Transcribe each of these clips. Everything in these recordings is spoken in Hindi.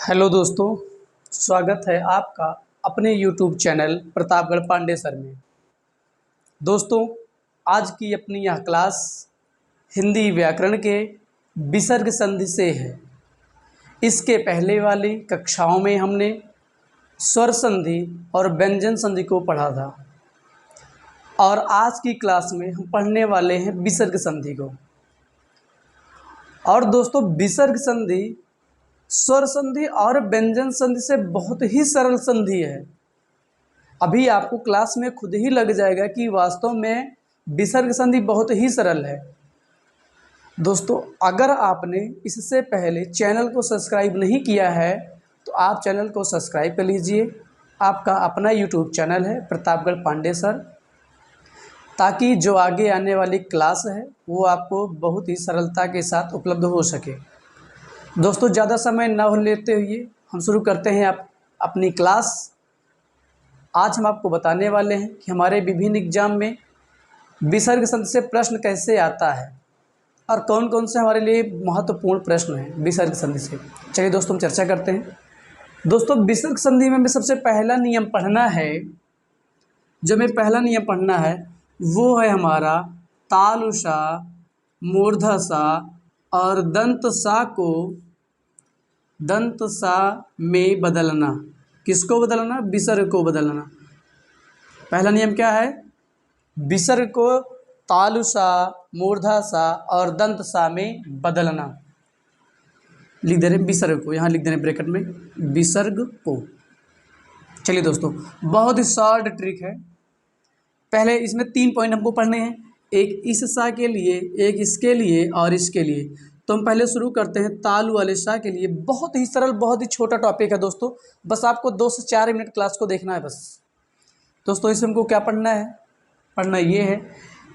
हेलो दोस्तों, स्वागत है आपका अपने YouTube channel Pratapgarh Pandey sir में। दोस्तों, आज की अपनी यह क्लास हिंदी व्याकरण के विसर्ग संधि से है। इसके पहले वाली कक्षाओं में हमने स्वर संधि और व्यंजन संधि को पढ़ा था और आज की क्लास में हम पढ़ने वाले हैं विसर्ग संधि को। और दोस्तों, विसर्ग संधि स्वर संधि और व्यंजन संधि से बहुत ही सरल संधि है। अभी आपको क्लास में खुद ही लग जाएगा कि वास्तव में विसर्ग संधि बहुत ही सरल है। दोस्तों, अगर आपने इससे पहले चैनल को सब्सक्राइब नहीं किया है तो आप चैनल को सब्सक्राइब कर लीजिए। आपका अपना यूट्यूब चैनल है प्रतापगढ़ पांडे सर, ताकि जो आगे आने वाली क्लास है वो आपको बहुत ही सरलता के साथ उपलब्ध हो सके। दोस्तों, ज़्यादा समय न लेते हुए हम शुरू करते हैं अपनी क्लास। आज हम आपको बताने वाले हैं कि हमारे विभिन्न एग्जाम में विसर्ग संधि से प्रश्न कैसे आता है और कौन कौन से हमारे लिए महत्वपूर्ण प्रश्न हैं विसर्ग संधि से। चलिए दोस्तों, हम चर्चा करते हैं। दोस्तों, विसर्ग संधि में सबसे पहला नियम पढ़ना है, जो हमें पहला नियम पढ़ना है वो है हमारा तालुसा, मूर्धसा और दंत सा को दंत सा में बदलना। किसको बदलना? विसर्ग को बदलना। पहला नियम क्या है? विसर्ग को तालुसा, मूर्धसा और दंत सा में बदलना। लिख दे रहे विसर्ग को, यहाँ लिख दे रहे ब्रैकेट में विसर्ग को। चलिए दोस्तों, बहुत ही शॉर्ट ट्रिक है। पहले इसमें 3 पॉइंट हमको पढ़ने हैं, एक इस सा के लिए, एक इसके लिए और इसके लिए। तो हम पहले शुरू करते हैं तालु वाले सा के लिए। बहुत ही सरल, बहुत ही छोटा टॉपिक है दोस्तों, बस आपको 2 से 4 मिनट क्लास को देखना है बस। दोस्तों, इसमें हमको क्या पढ़ना है? पढ़ना ये है,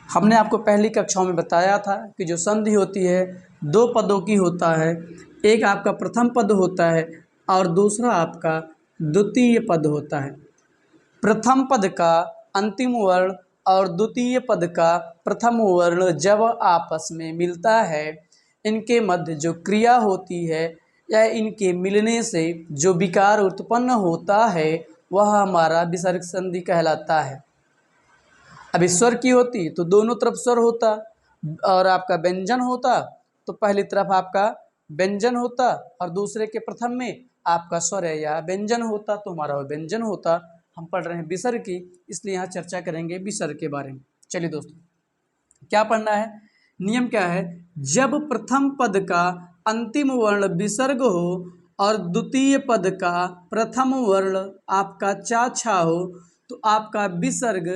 हमने आपको पहली कक्षाओं में बताया था कि जो संधि होती है 2 पदों की होता है। एक आपका प्रथम पद होता है और दूसरा आपका द्वितीय पद होता है। प्रथम पद का अंतिम वर्ण और द्वितीय पद का प्रथम वर्ण जब आपस में मिलता है, इनके मध्य जो क्रिया होती है या इनके मिलने से जो विकार उत्पन्न होता है वह हमारा विसर्ग संधि कहलाता है। अब स्वर की होती तो दोनों तरफ स्वर होता और आपका व्यंजन होता तो पहली तरफ आपका व्यंजन होता और दूसरे के प्रथम में आपका स्वर है या व्यंजन होता तो हमारा व्यंजन होता। हम पढ़ रहे हैं विसर्ग की, इसलिए यहाँ चर्चा करेंगे विसर्ग के बारे में। चलिए दोस्तों, क्या पढ़ना है? नियम क्या है? जब प्रथम पद का अंतिम वर्ण विसर्ग हो और द्वितीय पद का प्रथम वर्ण आपका चा छा हो तो आपका विसर्ग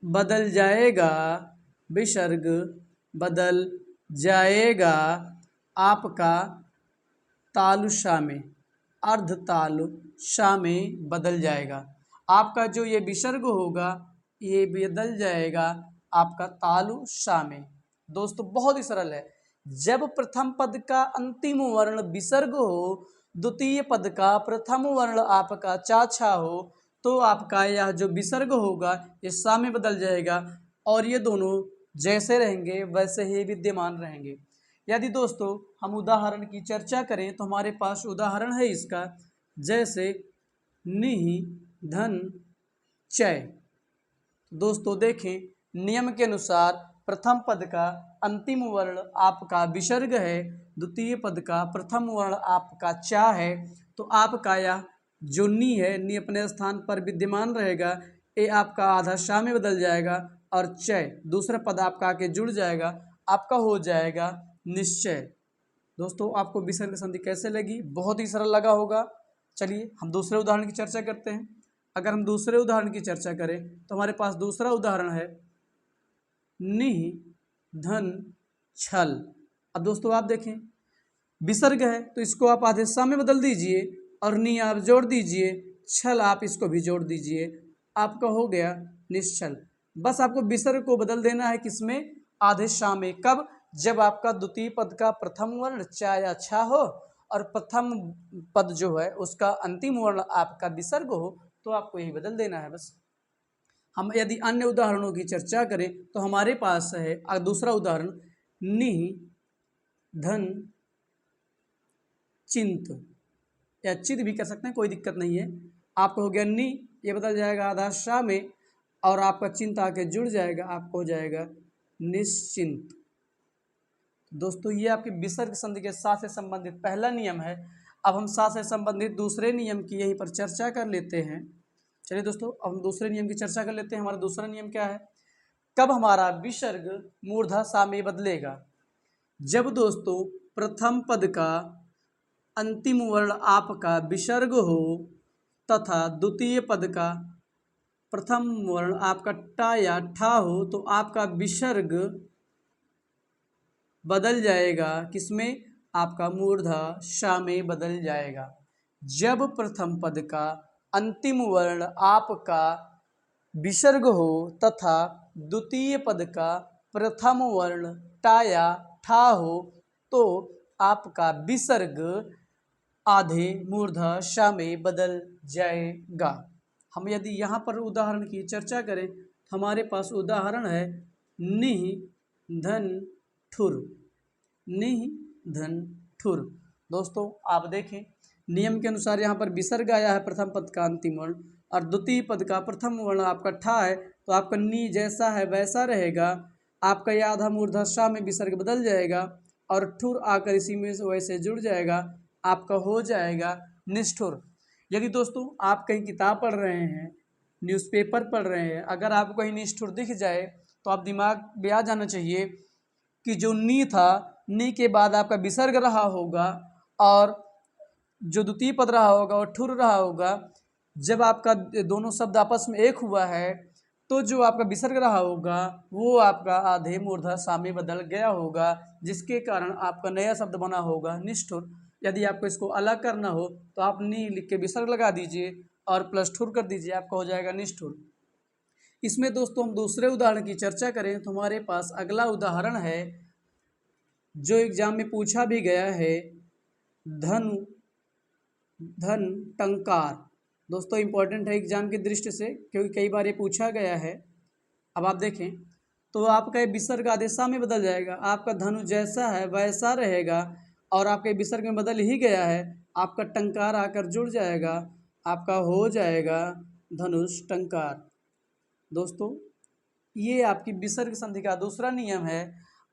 बदल जाएगा। विसर्ग बदल जाएगा आपका तालुसा में, अर्ध तालुसा में बदल जाएगा। आपका जो ये विसर्ग होगा ये बदल जाएगा आपका तालुसा में। दोस्तों, बहुत ही सरल है। जब प्रथम पद का अंतिम वर्ण विसर्ग हो, द्वितीय पद का प्रथम वर्ण आपका चा छा हो तो आपका यह जो विसर्ग होगा ये सा में बदल जाएगा और ये दोनों जैसे रहेंगे वैसे ही विद्यमान रहेंगे। यदि दोस्तों हम उदाहरण की चर्चा करें तो हमारे पास उदाहरण है इसका, जैसे नि, धन, चय। दोस्तों देखें, नियम के अनुसार प्रथम पद का अंतिम वर्ण आपका विसर्ग है, द्वितीय पद का प्रथम वर्ण आपका चा है, तो आपका यह जो नी है, नी अपने स्थान पर विद्यमान रहेगा, ये आपका आधा शा में बदल जाएगा और चय दूसरा पद आपका आके जुड़ जाएगा, आपका हो जाएगा निश्चय। दोस्तों, आपको विसर्ग संधि कैसे लगी? बहुत ही सरल लगा होगा। चलिए हम दूसरे उदाहरण की चर्चा करते हैं। अगर हम दूसरे उदाहरण की चर्चा करें तो हमारे पास दूसरा उदाहरण है नि, धन, छल। अब दोस्तों आप देखें, विसर्ग है तो इसको आप आधे सा में बदल दीजिए और नि आप जोड़ दीजिए, छल आप इसको भी जोड़ दीजिए, आपका हो गया निश्चल। बस आपको विसर्ग को बदल देना है किसमें? आधे शा में। कब? जब आपका द्वितीय पद का प्रथम वर्ण चा या छा हो और प्रथम पद जो है उसका अंतिम वर्ण आपका विसर्ग हो तो आपको यही बदल देना है बस। हम यदि अन्य उदाहरणों की चर्चा करें तो हमारे पास है दूसरा उदाहरण नि, धन, चिंत या चित भी कर सकते हैं, कोई दिक्कत नहीं है। आपको हो गया नी, ये बदल जाएगा आधा शा में और आपका चिंत आके जुड़ जाएगा, आपको हो जाएगा निश्चिंत। दोस्तों ये आपकी विसर्ग संधि के साथ से संबंधित पहला नियम है। अब हम साथ से संबंधित दूसरे नियम की यहीं पर चर्चा कर लेते हैं। चलिए दोस्तों, अब हम दूसरे नियम की चर्चा कर लेते हैं। हमारा दूसरा नियम क्या है? कब हमारा विसर्ग मूर्धा सा में बदलेगा? जब दोस्तों प्रथम पद का अंतिम वर्ण आपका विसर्ग हो तथा द्वितीय पद का प्रथम वर्ण आपका टा या ठा हो तो आपका विसर्ग बदल जाएगा किसमें? आपका मूर्धा शा में बदल जाएगा। जब प्रथम पद का अंतिम वर्ण आपका विसर्ग हो तथा द्वितीय पद का प्रथम वर्ण टा या ठा हो तो आपका विसर्ग आधे मूर्धा शा में बदल जाएगा। हम यदि यहाँ पर उदाहरण की चर्चा करें तो हमारे पास उदाहरण है निह धन ठुर, निह धन ठुर। दोस्तों आप देखें, नियम के अनुसार यहाँ पर विसर्ग आया है प्रथम पद का अंतिम वर्ण और द्वितीय पद का प्रथम वर्ण आपका ठा है, तो आपका नी जैसा है वैसा रहेगा। आपका यह आधा मूर्धा शा में विसर्ग बदल जाएगा और ठुर आकर इसी में वैसे जुड़ जाएगा, आपका हो जाएगा निष्ठुर। यदि दोस्तों आप कहीं किताब पढ़ रहे हैं, न्यूज़पेपर पढ़ रहे हैं, अगर आपको कहीं निष्ठुर दिख जाए तो आप दिमाग में आ जाना चाहिए कि जो नी था, नी के बाद आपका विसर्ग रहा होगा और जो द्वितीय पद रहा होगा वो ठुर रहा होगा। जब आपका दोनों शब्द आपस में एक हुआ है तो जो आपका विसर्ग रहा होगा वो आपका आधे मूर्धा सा में बदल गया होगा, जिसके कारण आपका नया शब्द बना होगा निष्ठुर। यदि आपको इसको अलग करना हो तो आप नी लिख के विसर्ग लगा दीजिए और प्लस ठुर कर दीजिए, आपका हो जाएगा निष्ठुर। इसमें दोस्तों हम दूसरे उदाहरण की चर्चा करें तो हमारे पास अगला उदाहरण है जो एग्जाम में पूछा भी गया है, धनु धन टंकार। दोस्तों इंपॉर्टेंट है एग्जाम की दृष्टि से क्योंकि कई बार ये पूछा गया है। अब आप देखें तो आपका विसर्ग आधे शा में बदल जाएगा, आपका धनु जैसा है वैसा रहेगा और आपके विसर्ग में बदल ही गया है, आपका टंकार आकर जुड़ जाएगा, आपका हो जाएगा धनुष टंकार। दोस्तों ये आपकी विसर्ग संधि का दूसरा नियम है।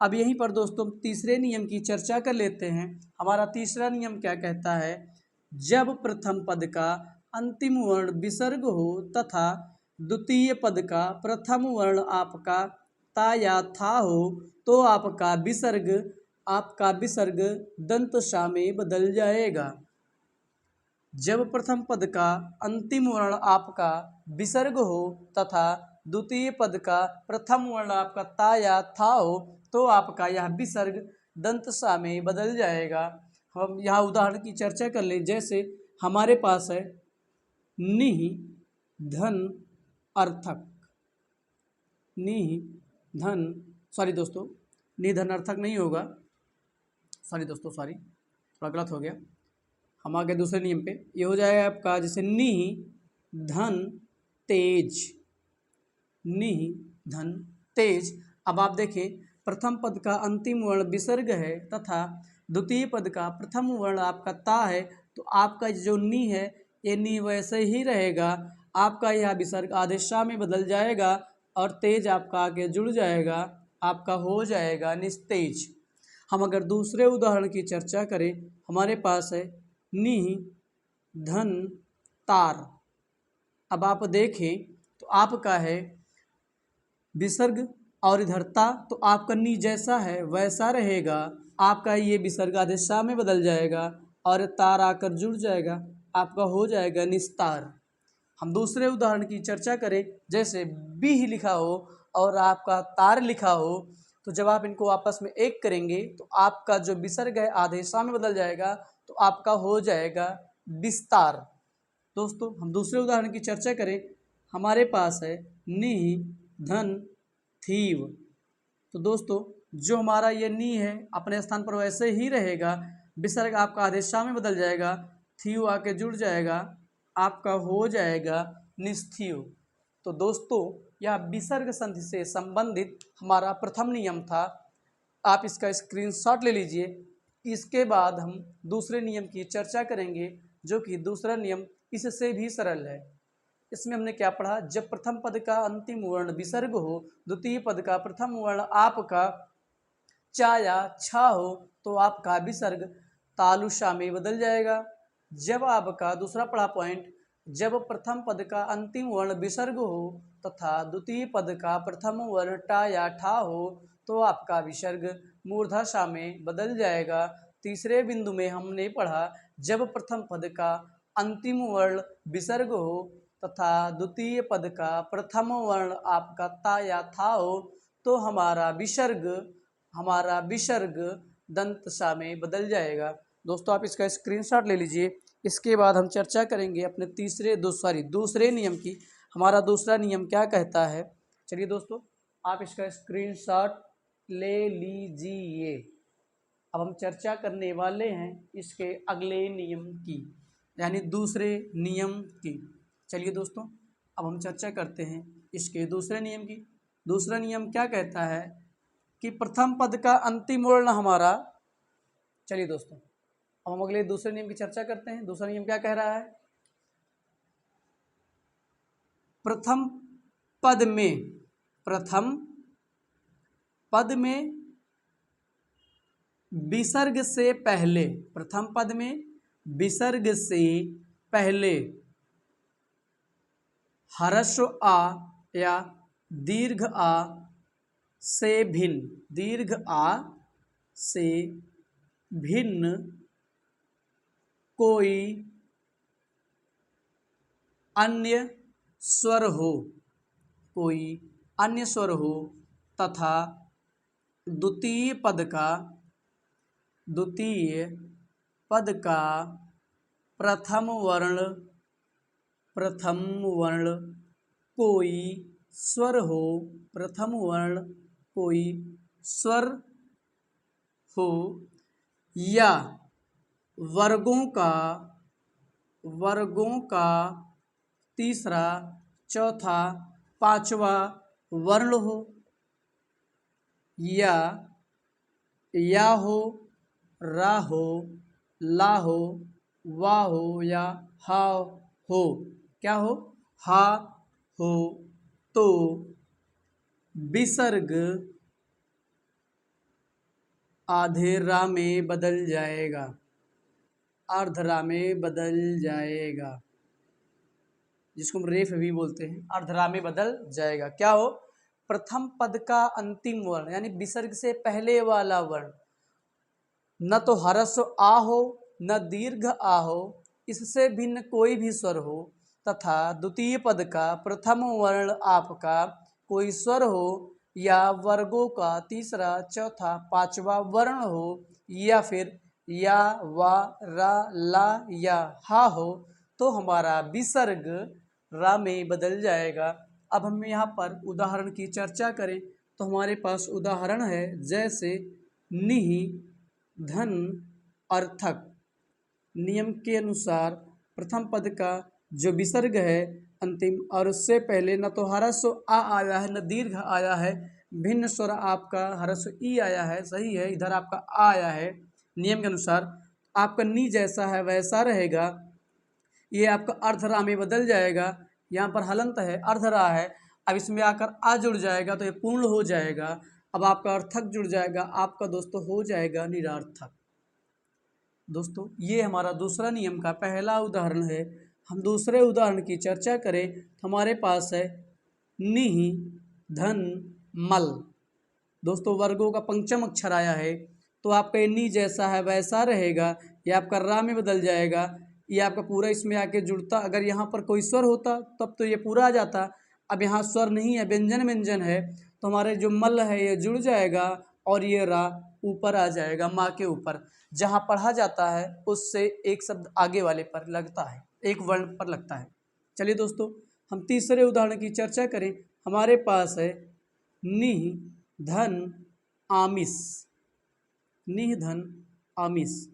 अब यहीं पर दोस्तों तीसरे नियम की चर्चा कर लेते हैं। हमारा तीसरा नियम क्या कहता है? जब प्रथम पद का अंतिम वर्ण विसर्ग हो तथा द्वितीय पद का प्रथम वर्ण आपका ता या था हो तो आपका विसर्ग दंत शा में बदल जाएगा। जब प्रथम पद का अंतिम वर्ण आपका विसर्ग हो तथा द्वितीय पद का प्रथम वर्ण आपका ता या था हो तो आपका यह विसर्ग दंत सा में बदल जाएगा। हम यहाँ उदाहरण की चर्चा कर लें, जैसे हमारे पास है निह धन अर्थक, निह धन सॉरी दोस्तों निधन अर्थक नहीं होगा, सॉरी दोस्तों सॉरी थोड़ा गलत हो गया। हम आ गए दूसरे नियम पे, ये हो जाएगा आपका जैसे निह धन तेज, निह धन तेज। अब आप देखें प्रथम पद का अंतिम वर्ण विसर्ग है तथा द्वितीय पद का प्रथम वर्ण आपका ता है, तो आपका जो नी है ये नी वैसे ही रहेगा, आपका यह विसर्ग आधे शा में बदल जाएगा और तेज आपका आगे जुड़ जाएगा, आपका हो जाएगा निस्तेज। हम अगर दूसरे उदाहरण की चर्चा करें, हमारे पास है निह धन तार। अब आप देखें तो आपका है विसर्ग और इधर ता, तो आपका नी जैसा है वैसा रहेगा, आपका ये विसर्ग आधे शा में बदल जाएगा और तार आकर जुड़ जाएगा, आपका हो जाएगा निस्तार। हम दूसरे उदाहरण की चर्चा करें, जैसे बीह लिखा हो और आपका तार लिखा हो, तो जब आप इनको आपस में एक करेंगे तो आपका जो विसर्ग है आधे शा में बदल जाएगा, तो आपका हो जाएगा विस्तार। दोस्तों हम दूसरे उदाहरण की चर्चा करें, हमारे पास है निह धन थीव। तो दोस्तों जो हमारा ये नी है अपने स्थान पर वैसे ही रहेगा, विसर्ग आपका आधे शा में बदल जाएगा, थीव आके जुड़ जाएगा, आपका हो जाएगा निस्थिव। तो दोस्तों यह विसर्ग संधि से संबंधित हमारा प्रथम नियम था। आप इसका स्क्रीनशॉट ले लीजिए, इसके बाद हम दूसरे नियम की चर्चा करेंगे, जो कि दूसरा नियम इससे भी सरल है। इसमें हमने क्या पढ़ा, जब प्रथम पद का अंतिम वर्ण विसर्ग हो, द्वितीय पद का प्रथम वर्ण आपका चा या छा हो, तो आपका विसर्ग तालुषा में बदल जाएगा। जब आपका दूसरा पढ़ा पॉइंट, जब प्रथम पद का अंतिम वर्ण विसर्ग हो तथा द्वितीय पद का प्रथम वर्ण टा या ठा हो, तो आपका विसर्ग मूर्धाशा में बदल जाएगा। तीसरे बिंदु में हमने पढ़ा, जब प्रथम पद का अंतिम वर्ण विसर्ग हो तथा द्वितीय पद का प्रथम वर्ण आपका ता या था हो, तो हमारा विसर्ग दंतसा में बदल जाएगा। दोस्तों आप इसका स्क्रीनशॉट ले लीजिए। इसके बाद हम चर्चा करेंगे अपने दूसरे नियम की। हमारा दूसरा नियम क्या कहता है, चलिए दोस्तों आप इसका स्क्रीनशॉट ले लीजिए। अब हम चर्चा करने वाले हैं इसके अगले नियम की, यानी दूसरे नियम की। चलिए दोस्तों अब हम चर्चा करते हैं इसके दूसरे नियम की। दूसरा नियम क्या कहता है कि प्रथम पद का अंतिम वर्ण हमारा, चलिए दोस्तों अब हम अगले दूसरे नियम की चर्चा करते हैं। दूसरा नियम क्या कह रहा है, प्रथम पद में विसर्ग से पहले, प्रथम पद में विसर्ग से पहले ह्रस्व आ या दीर्घ आ से भिन्न कोई अन्य स्वर हो तथा द्वितीय पद का प्रथम वर्ण कोई स्वर हो या वर्गों का तीसरा, चौथा, पांचवा वर्ण हो, या हो, रा हो, ला हो, वा हो या हा हो। क्या हो, हा हो, तो विसर्ग आधेरा में बदल जाएगा, अर्धरा में बदल जाएगा, जिसको हम रेफ भी बोलते हैं, अर्धरा में बदल जाएगा। क्या हो, प्रथम पद का अंतिम वर्ण यानी विसर्ग से पहले वाला वर्ण न तो ह्रस्व आ हो न दीर्घ आ हो, इससे भिन्न कोई भी स्वर हो, तथा द्वितीय पद का प्रथम वर्ण आपका कोई स्वर हो या वर्गों का तीसरा, चौथा, पांचवा वर्ण हो, या फिर या, वा, रा, ला या हा हो, तो हमारा विसर्ग रा में बदल जाएगा। अब हम यहाँ पर उदाहरण की चर्चा करें तो हमारे पास उदाहरण है, जैसे निह, धन, अर्थक। नियम के अनुसार प्रथम पद का जो विसर्ग है अंतिम, और उससे पहले न तो ह्रस्व आ आया है न दीर्घ आया है, भिन्न स्वर आपका ह्रस्व ई आया है, सही है, इधर आपका आ आया है। नियम के अनुसार आपका नी जैसा है वैसा रहेगा, ये आपका अर्धरा में बदल जाएगा। यहाँ पर हलंत है, अर्धरा है, अब इसमें आकर आ जुड़ जाएगा तो ये पूर्ण हो जाएगा। अब आपका अर्थक जुड़ जाएगा, आपका दोस्तों हो जाएगा निरार्थक। दोस्तों ये हमारा दूसरा नियम का पहला उदाहरण है। हम दूसरे उदाहरण की चर्चा करें तो हमारे पास है निह, धन, मल। दोस्तों वर्गों का पंचम अक्षर आया है, तो आपका ये नी जैसा है वैसा रहेगा, ये आपका रा में बदल जाएगा, ये आपका पूरा इसमें आके जुड़ता। अगर यहाँ पर कोई स्वर होता तब तो ये पूरा आ जाता, अब यहाँ स्वर नहीं है, व्यंजन है, तो हमारे जो मल है ये जुड़ जाएगा और ये रा ऊपर आ जाएगा, माँ के ऊपर जहाँ पढ़ा जाता है उससे एक शब्द आगे वाले पर लगता है, एक वर्ण पर लगता है। चलिए दोस्तों हम तीसरे उदाहरण की चर्चा करें। हमारे पास है निह, धन, आमिष। निह, धन, आमिष।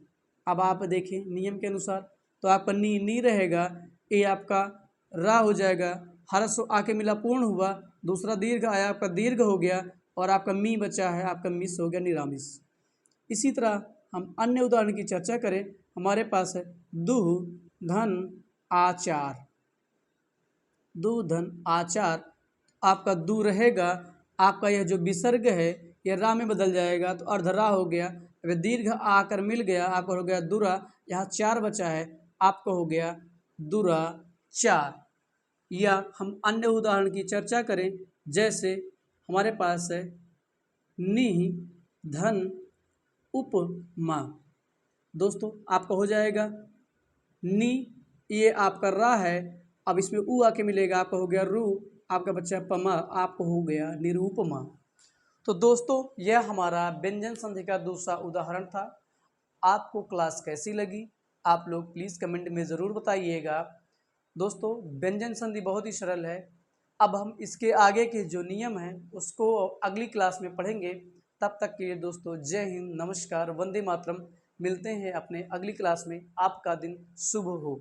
अब आप देखें नियम के अनुसार तो आपका नी रहेगा, ये आपका रा हो जाएगा, ह्रस्व आके मिला पूर्ण हुआ, दूसरा दीर्घ आया आपका दीर्घ हो गया, और आपका मी बचा है आपका मिस हो गया निरामिष। इसी तरह हम अन्य उदाहरण की चर्चा करें, हमारे पास है दुह धन आचार। दुह धन आचार, आपका दू रहेगा, आपका यह जो विसर्ग है यह रा में बदल जाएगा तो अर्धरा हो गया। अब दीर्घ आकर मिल गया, आपका हो गया दुरा। यहाँ चार बचा है, आपका हो गया दुरा चार। या हम अन्य उदाहरण की चर्चा करें, जैसे हमारे पास है नि धन उपमा। दोस्तों आपका हो जाएगा नि, ये आपका रा है, अब इसमें उ आके मिलेगा, आपका हो गया रू, आपका बच्चा पमा, आपको हो गया निरूपमा। तो दोस्तों यह हमारा व्यंजन संधि का दूसरा उदाहरण था। आपको क्लास कैसी लगी आप लोग प्लीज़ कमेंट में ज़रूर बताइएगा। दोस्तों व्यंजन संधि बहुत ही सरल है। अब हम इसके आगे के जो नियम हैं उसको अगली क्लास में पढ़ेंगे। तब तक के लिए दोस्तों जय हिंद, नमस्कार, वंदे मातरम। मिलते हैं अपने अगली क्लास में। आपका दिन शुभ हो।